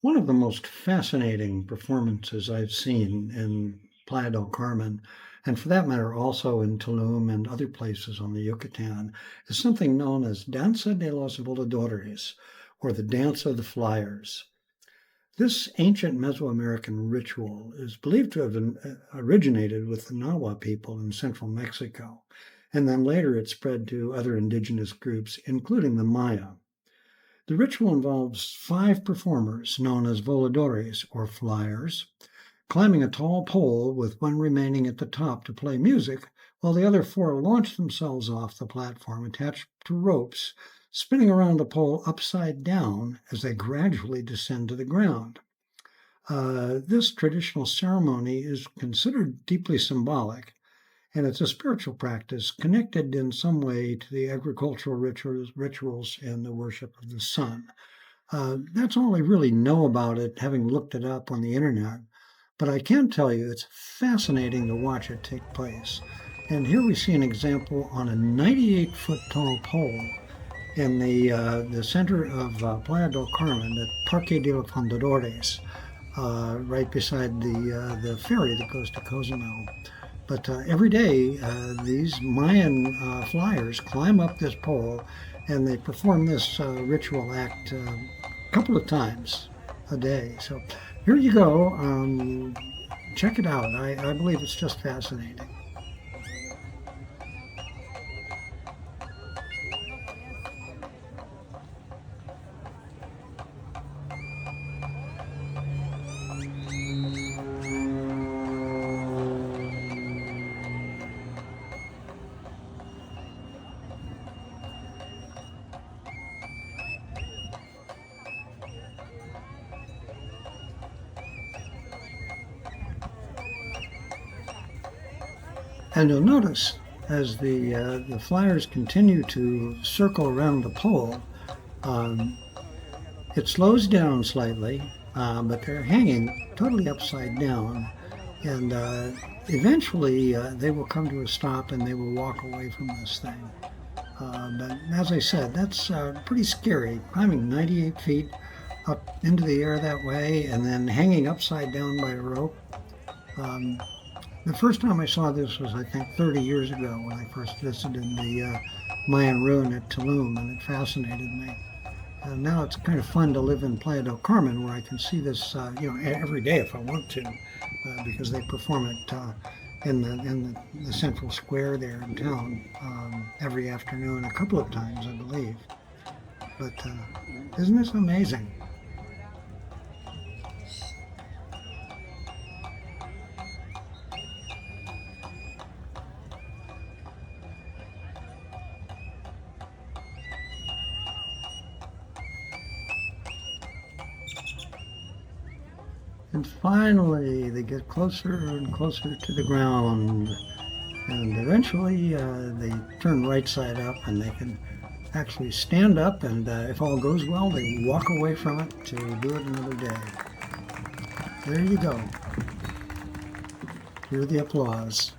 One of the most fascinating performances I've seen in Playa del Carmen, and for that matter also in Tulum and other places on the Yucatan, is something known as Danza de los Voladores, or the Dance of the Flyers. This ancient Mesoamerican ritual is believed to have originated with the Nahua people in central Mexico, and then later it spread to other indigenous groups, including the Maya. The ritual involves 5 performers, known as voladores, or flyers, climbing a tall pole with one remaining at the top to play music, while the other 4 launch themselves off the platform attached to ropes, spinning around the pole upside down as they gradually descend to the ground. This traditional ceremony is considered deeply symbolic, and it's a spiritual practice connected in some way to the agricultural rituals and the worship of the sun. That's all I really know about it, having looked it up on the internet, but I can tell you it's fascinating to watch it take place. And here we see an example on a 98-foot tall pole in the center of Playa del Carmen at Parque de Fundadores, right beside the ferry that goes to Cozumel. But every day, these Mayan flyers climb up this pole and they perform this ritual act a couple of times a day. So here you go. Check it out. I believe it's just fascinating. And you'll notice as the flyers continue to circle around the pole, it slows down slightly, but they're hanging totally upside down. And eventually they will come to a stop and they will walk away from this thing. But as I said, that's pretty scary, climbing 98 feet up into the air that way and then hanging upside down by a rope. The first time I saw this was, I think, 30 years ago when I first visited the Mayan ruin at Tulum, and it fascinated me. And now it's kind of fun to live in Playa del Carmen, where I can see this, every day if I want to, because they perform it in the central square there in town every afternoon, a couple of times, I believe. But isn't this amazing? And finally, they get closer and closer to the ground. And eventually, they turn right side up and they can actually stand up. And if all goes well, they walk away from it to do it another day. There you go. Hear the applause.